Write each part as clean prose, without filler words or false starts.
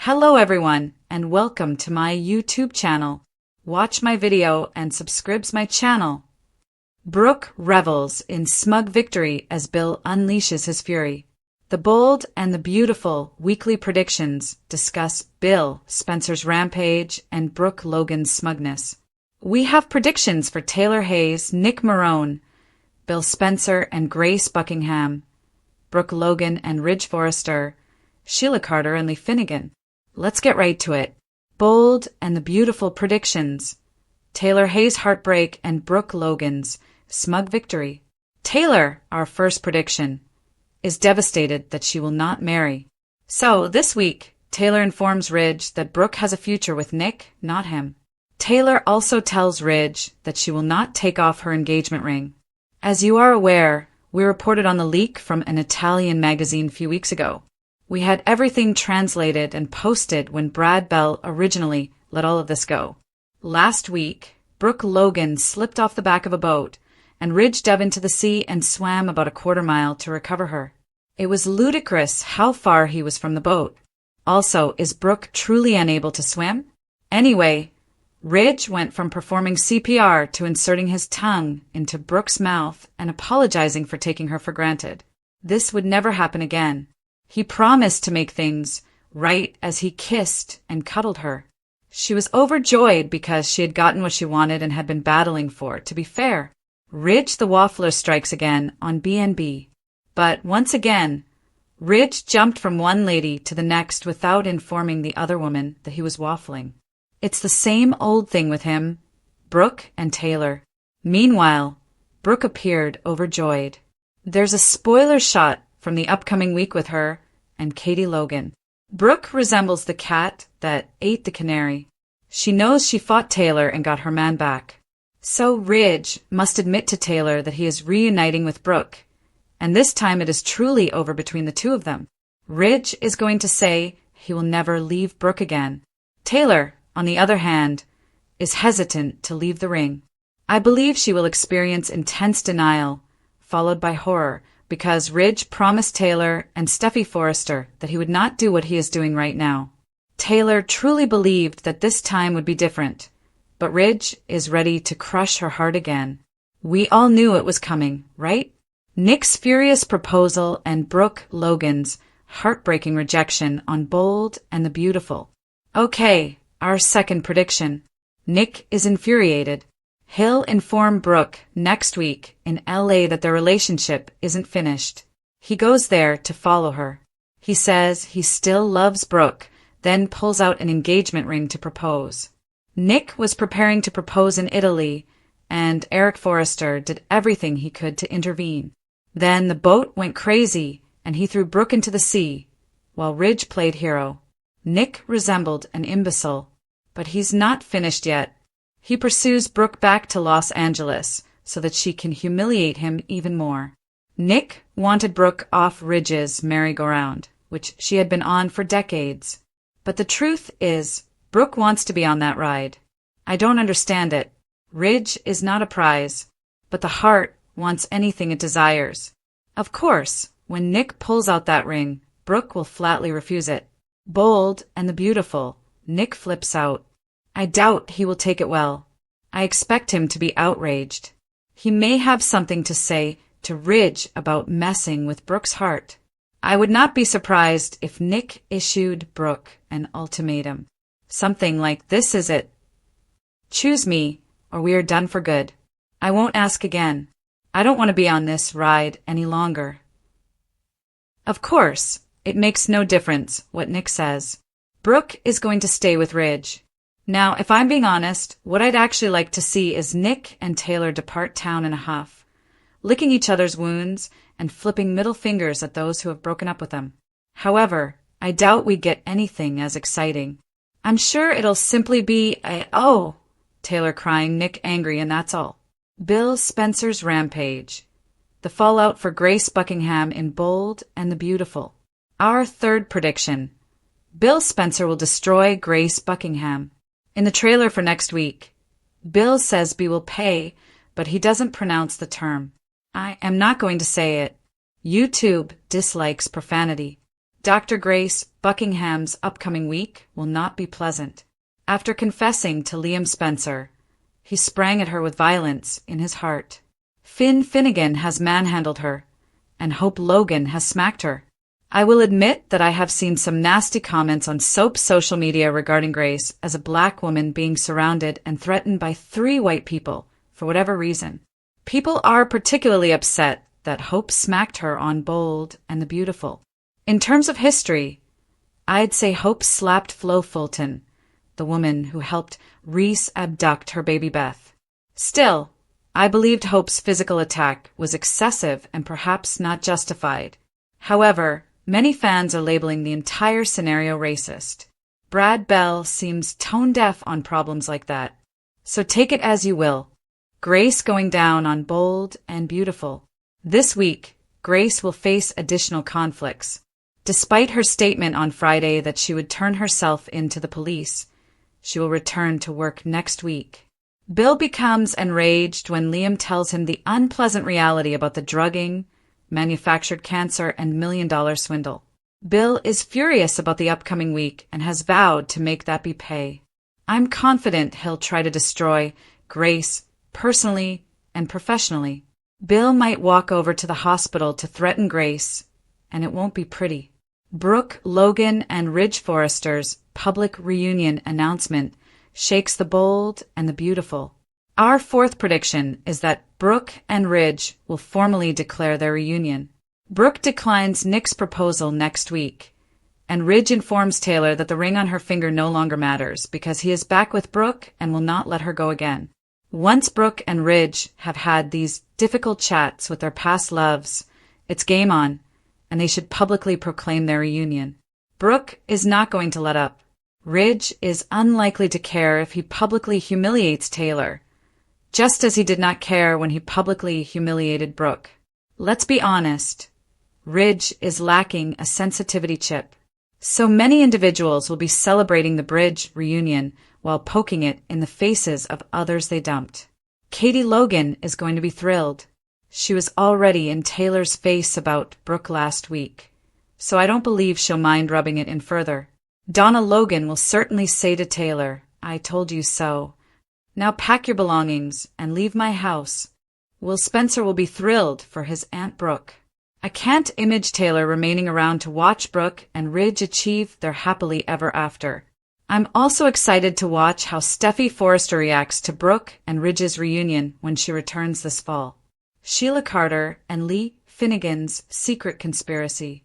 Hello everyone, and welcome to my YouTube channel. Watch my video and subscribe my channel. Brooke revels in smug victory as Bill unleashes his fury. The Bold and the Beautiful weekly predictions discuss Bill Spencer's rampage and Brooke Logan's smugness. We have predictions for Taylor Hayes, Nick Marone, Bill Spencer and Grace Buckingham, Brooke Logan and Ridge Forrester, Sheila Carter and Lee Finnegan. Let's get right to it. Bold and the Beautiful predictions. Taylor Hayes' heartbreak and Brooke Logan's smug victory. Taylor, our first prediction, is devastated that she will not marry. So, this week, Taylor informs Ridge that Brooke has a future with Nick, not him. Taylor also tells Ridge that she will not take off her engagement ring. As you are aware, we reported on the leak from an Italian magazine a few weeks ago. We had everything translated and posted when Brad Bell originally let all of this go. Last week, Brooke Logan slipped off the back of a boat, and Ridge dove into the sea and swam about a quarter mile to recover her. It was ludicrous how far he was from the boat. Also, is Brooke truly unable to swim? Anyway, Ridge went from performing CPR to inserting his tongue into Brooke's mouth and apologizing for taking her for granted. This would never happen again. He promised to make things right as he kissed and cuddled her. She was overjoyed because she had gotten what she wanted and had been battling for, to be fair. Ridge the Waffler strikes again on BNB. But once again, Ridge jumped from one lady to the next without informing the other woman that he was waffling. It's the same old thing with him, Brooke and Taylor. Meanwhile, Brooke appeared overjoyed. There's a spoiler shot from the upcoming week with her and Katie Logan. Brooke resembles the cat that ate the canary. She knows she fought Taylor and got her man back. So Ridge must admit to Taylor that he is reuniting with Brooke, and this time it is truly over between the two of them. Ridge is going to say he will never leave Brooke again. Taylor, on the other hand, is hesitant to leave the ring. I believe she will experience intense denial, followed by horror, because Ridge promised Taylor and Steffi Forrester that he would not do what he is doing right now. Taylor truly believed that this time would be different, but Ridge is ready to crush her heart again. We all knew it was coming, right? Nick's furious proposal and Brooke Logan's heartbreaking rejection on Bold and the Beautiful. Okay, our second prediction. Nick is infuriated. He'll inform Brooke next week in LA that their relationship isn't finished. He goes there to follow her. He says he still loves Brooke, then pulls out an engagement ring to propose. Nick was preparing to propose in Italy, and Eric Forrester did everything he could to intervene. Then the boat went crazy, and he threw Brooke into the sea, while Ridge played hero. Nick resembled an imbecile, but he's not finished yet. He pursues Brooke back to Los Angeles so that she can humiliate him even more. Nick wanted Brooke off Ridge's merry-go-round, which she had been on for decades. But the truth is, Brooke wants to be on that ride. I don't understand it. Ridge is not a prize, but the heart wants anything it desires. Of course, when Nick pulls out that ring, Brooke will flatly refuse it. Bold and the Beautiful, Nick flips out. I doubt he will take it well. I expect him to be outraged. He may have something to say to Ridge about messing with Brooke's heart. I would not be surprised if Nick issued Brooke an ultimatum. Something like, "This is it. Choose me, or we are done for good. I won't ask again. I don't want to be on this ride any longer." Of course, it makes no difference what Nick says. Brooke is going to stay with Ridge. Now, if I'm being honest, what I'd actually like to see is Nick and Taylor depart town in a huff, licking each other's wounds and flipping middle fingers at those who have broken up with them. However, I doubt we get anything as exciting. I'm sure it'll simply be Taylor crying, Nick angry, and that's all. Bill Spencer's rampage. The fallout for Grace Buckingham in Bold and the Beautiful. Our third prediction. Bill Spencer will destroy Grace Buckingham. In the trailer for next week, Bill says B will pay, but he doesn't pronounce the term. I am not going to say it. YouTube dislikes profanity. Dr. Grace Buckingham's upcoming week will not be pleasant. After confessing to Liam Spencer, he sprang at her with violence in his heart. Finn Finnegan has manhandled her, and Hope Logan has smacked her. I will admit that I have seen some nasty comments on Soap's social media regarding Grace as a black woman being surrounded and threatened by 3 white people for whatever reason. People are particularly upset that Hope smacked her on Bold and the Beautiful. In terms of history, I'd say Hope slapped Flo Fulton, the woman who helped Reese abduct her baby Beth. Still, I believed Hope's physical attack was excessive and perhaps not justified. However, many fans are labeling the entire scenario racist. Brad Bell seems tone-deaf on problems like that. So take it as you will. Grace going down on Bold and Beautiful. This week, Grace will face additional conflicts. Despite her statement on Friday that she would turn herself in to the police, she will return to work next week. Bill becomes enraged when Liam tells him the unpleasant reality about the drugging, manufactured cancer, and million-dollar swindle. Bill is furious about the upcoming week and has vowed to make that be pay. I'm confident he'll try to destroy Grace personally and professionally. Bill might walk over to the hospital to threaten Grace, and it won't be pretty. Brooke, Logan, and Ridge Forrester's public reunion announcement shakes the Bold and the Beautiful. Our 4th prediction is that Brooke and Ridge will formally declare their reunion. Brooke declines Nick's proposal next week, and Ridge informs Taylor that the ring on her finger no longer matters because he is back with Brooke and will not let her go again. Once Brooke and Ridge have had these difficult chats with their past loves, it's game on, and they should publicly proclaim their reunion. Brooke is not going to let up. Ridge is unlikely to care if he publicly humiliates Taylor, just as he did not care when he publicly humiliated Brooke. Let's be honest, Ridge is lacking a sensitivity chip. So many individuals will be celebrating the Bridge reunion while poking it in the faces of others they dumped. Katie Logan is going to be thrilled. She was already in Taylor's face about Brooke last week, so I don't believe she'll mind rubbing it in further. Donna Logan will certainly say to Taylor, "I told you so. Now pack your belongings and leave my house." Will Spencer will be thrilled for his Aunt Brooke. I can't image Taylor remaining around to watch Brooke and Ridge achieve their happily ever after. I'm also excited to watch how Steffi Forrester reacts to Brooke and Ridge's reunion when she returns this fall. Sheila Carter and Lee Finnegan's secret conspiracy.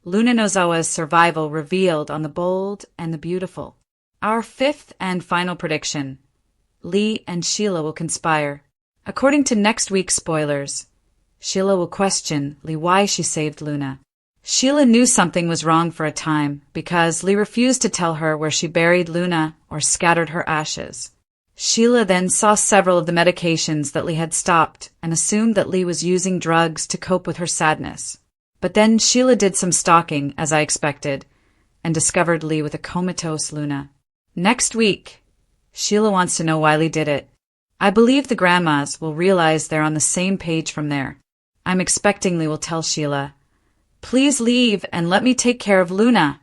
Luna Nozawa's survival revealed on The Bold and the Beautiful. Our 5th and final prediction. Lee and Sheila will conspire. According to next week's spoilers, Sheila will question Lee why she saved Luna. Sheila knew something was wrong for a time because Lee refused to tell her where she buried Luna or scattered her ashes. Sheila then saw several of the medications that Lee had stopped and assumed that Lee was using drugs to cope with her sadness. But then Sheila did some stalking, as I expected, and discovered Lee with a comatose Luna. Next week, Sheila wants to know why Lee did it. I believe the grandmas will realize they're on the same page from there. I'm expecting Lee will tell Sheila, "Please leave and let me take care of Luna."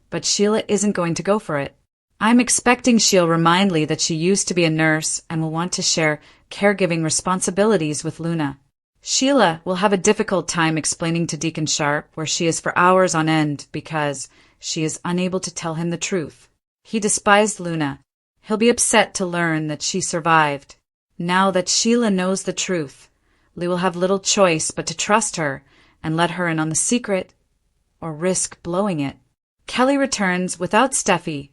But Sheila isn't going to go for it. I'm expecting she'll remind Lee that she used to be a nurse and will want to share caregiving responsibilities with Luna. Sheila will have a difficult time explaining to Deacon Sharp where she is for hours on end because she is unable to tell him the truth. He despised Luna. He'll be upset to learn that she survived. Now that Sheila knows the truth, Lee will have little choice but to trust her and let her in on the secret or risk blowing it. Kelly returns without Steffi.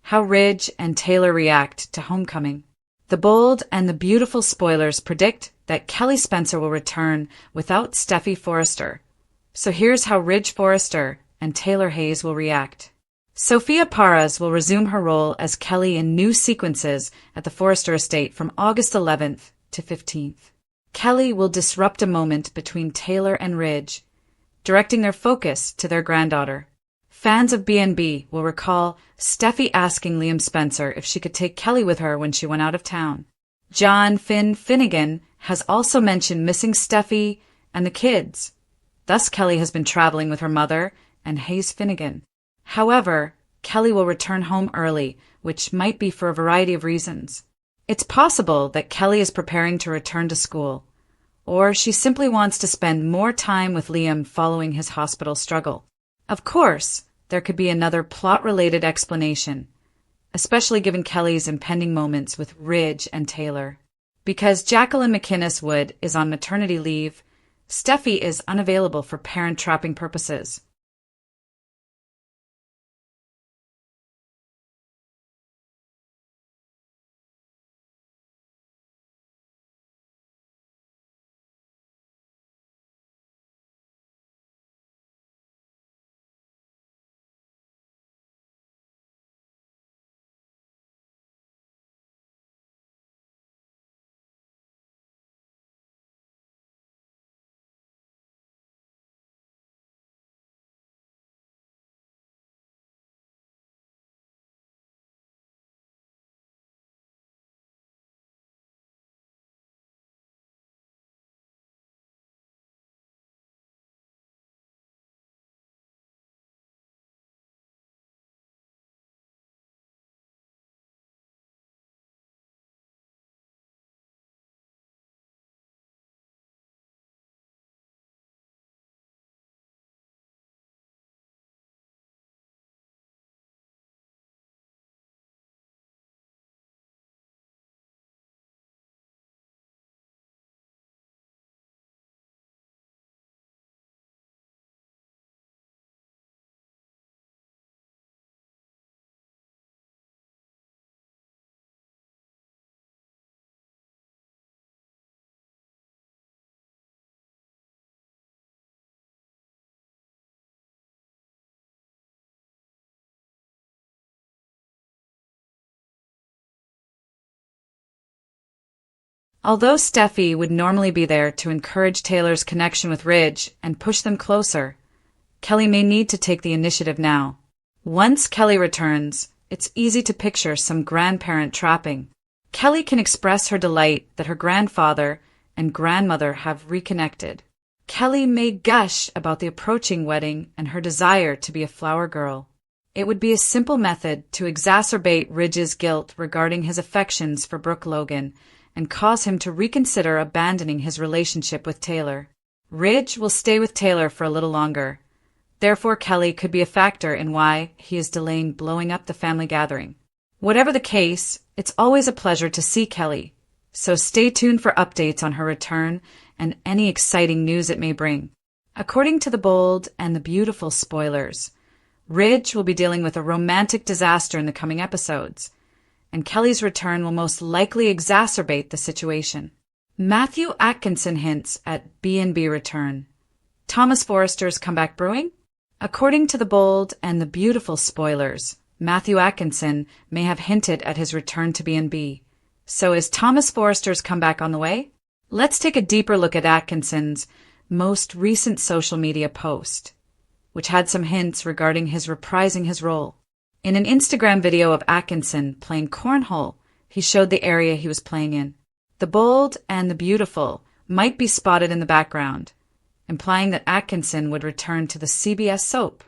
How Ridge and Taylor react to Homecoming. The Bold and the Beautiful spoilers predict that Kelly Spencer will return without Steffi Forrester. So here's how Ridge Forrester and Taylor Hayes will react. Sophia Parras will resume her role as Kelly in new sequences at the Forrester estate from August 11th to 15th. Kelly will disrupt a moment between Taylor and Ridge, directing their focus to their granddaughter. Fans of B&B will recall Steffi asking Liam Spencer if she could take Kelly with her when she went out of town. John Finnegan has also mentioned missing Steffi and the kids. Thus Kelly has been traveling with her mother and Hayes Finnegan. However, Kelly will return home early, which might be for a variety of reasons. It's possible that Kelly is preparing to return to school, or she simply wants to spend more time with Liam following his hospital struggle. Of course, there could be another plot-related explanation, especially given Kelly's impending moments with Ridge and Taylor. Because Jacqueline McInnes Wood is on maternity leave, Steffi is unavailable for parent-trapping purposes. Although Steffi would normally be there to encourage Taylor's connection with Ridge and push them closer, Kelly may need to take the initiative now. Once Kelly returns, it's easy to picture some grandparent trapping. Kelly can express her delight that her grandfather and grandmother have reconnected. Kelly may gush about the approaching wedding and her desire to be a flower girl. It would be a simple method to exacerbate Ridge's guilt regarding his affections for Brooke Logan and cause him to reconsider abandoning his relationship with Taylor. Ridge will stay with Taylor for a little longer. Therefore, Kelly could be a factor in why he is delaying blowing up the family gathering. Whatever the case, it's always a pleasure to see Kelly, so stay tuned for updates on her return and any exciting news it may bring. According to the bold and the beautiful spoilers, Ridge will be dealing with a romantic disaster in the coming episodes, and Kelly's return will most likely exacerbate the situation. Matthew Atkinson hints at B&B return. Thomas Forrester's comeback brewing? According to the bold and the beautiful spoilers, Matthew Atkinson may have hinted at his return to B&B. So is Thomas Forrester's comeback on the way? Let's take a deeper look at Atkinson's most recent social media post, which had some hints regarding his reprising his role. In an Instagram video of Atkinson playing cornhole, he showed the area he was playing in. The bold and the beautiful might be spotted in the background, implying that Atkinson would return to the CBS soap.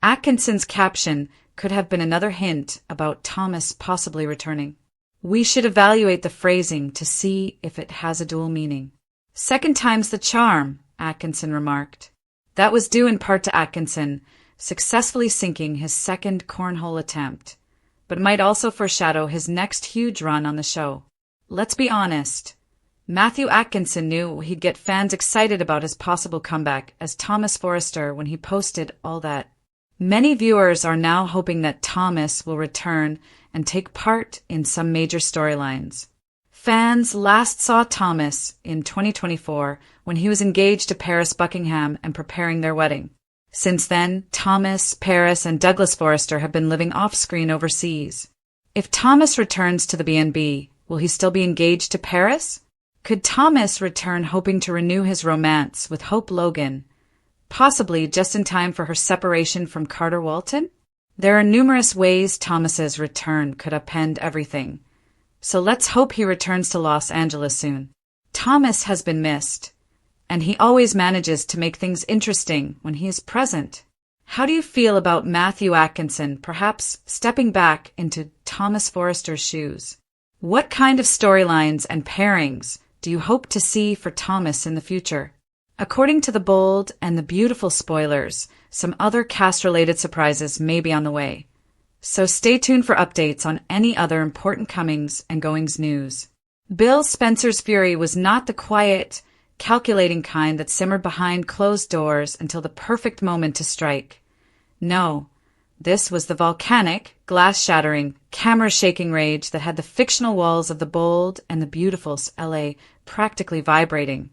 Atkinson's caption could have been another hint about Thomas possibly returning. We should evaluate the phrasing to see if it has a dual meaning. Second time's the charm, Atkinson remarked. That was due in part to Atkinson successfully sinking his second cornhole attempt, but might also foreshadow his next huge run on the show. Let's be honest. Matthew Atkinson knew he'd get fans excited about his possible comeback as Thomas Forrester when he posted all that. Many viewers are now hoping that Thomas will return and take part in some major storylines. Fans last saw Thomas in 2024 when he was engaged to Paris Buckingham and preparing their wedding. Since then, Thomas, Paris, and Douglas Forrester have been living off-screen overseas. If Thomas returns to the B&B, will he still be engaged to Paris? Could Thomas return hoping to renew his romance with Hope Logan, possibly just in time for her separation from Carter Walton? There are numerous ways Thomas's return could upend everything, so let's hope he returns to Los Angeles soon. Thomas has been missed, and he always manages to make things interesting when he is present. How do you feel about Matthew Atkinson perhaps stepping back into Thomas Forrester's shoes? What kind of storylines and pairings do you hope to see for Thomas in the future? According to the bold and the beautiful spoilers, some other cast-related surprises may be on the way. So stay tuned for updates on any other important comings and goings news. Bill Spencer's fury was not the quiet, calculating kind that simmered behind closed doors until the perfect moment to strike. No, this was the volcanic, glass-shattering, camera-shaking rage that had the fictional walls of the bold and the beautiful L.A. practically vibrating.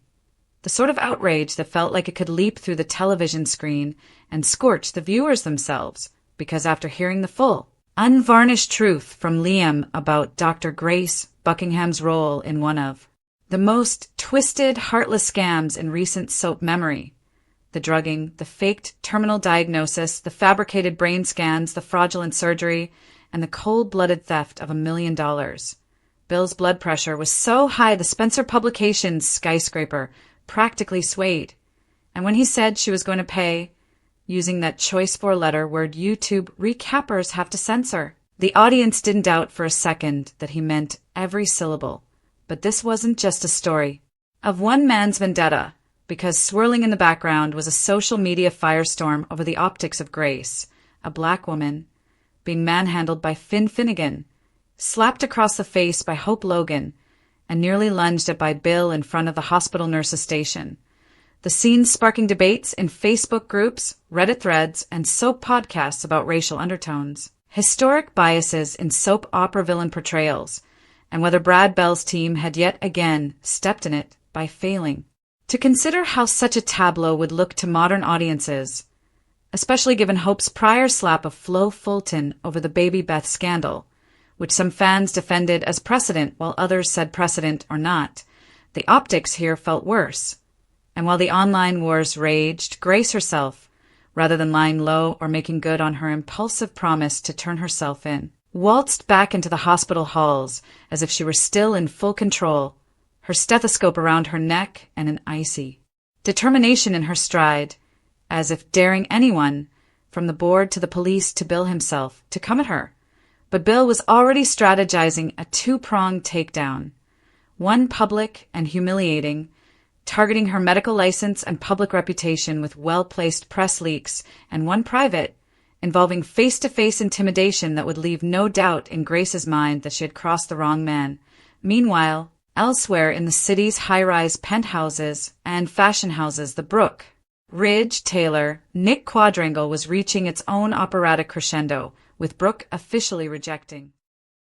The sort of outrage that felt like it could leap through the television screen and scorch the viewers themselves, because after hearing the full, unvarnished truth from Liam about Dr. Grace Buckingham's role in one of the most twisted, heartless scams in recent soap memory, the drugging, the faked terminal diagnosis, the fabricated brain scans, the fraudulent surgery, and the cold-blooded theft of $1 million. Bill's blood pressure was so high the Spencer Publications skyscraper practically swayed. And when he said she was going to pay, using that choice four-letter word YouTube recappers have to censor, the audience didn't doubt for a second that he meant every syllable. But this wasn't just a story of one man's vendetta, because swirling in the background was a social media firestorm over the optics of Grace, a black woman, being manhandled by Finn Finnegan, slapped across the face by Hope Logan, and nearly lunged at by Bill in front of the hospital nurse's station. The scene sparking debates in Facebook groups, Reddit threads, and soap podcasts about racial undertones, historic biases in soap opera villain portrayals, and whether Brad Bell's team had yet again stepped in it by failing. To consider how such a tableau would look to modern audiences, especially given Hope's prior slap of Flo Fulton over the Baby Beth scandal, which some fans defended as precedent while others said precedent or not, the optics here felt worse. And while the online wars raged, Grace herself, rather than lying low or making good on her impulsive promise to turn herself in, waltzed back into the hospital halls as if she were still in full control, her stethoscope around her neck and an icy determination in her stride, as if daring anyone, from the board to the police to Bill himself, to come at her. But Bill was already strategizing a two-pronged takedown, one public and humiliating, targeting her medical license and public reputation with well-placed press leaks, and one private, involving face-to-face intimidation that would leave no doubt in Grace's mind that she had crossed the wrong man. Meanwhile, elsewhere in the city's high-rise penthouses and fashion houses, the Brooke, Ridge, Taylor, Nick quadrangle was reaching its own operatic crescendo, with Brooke officially rejecting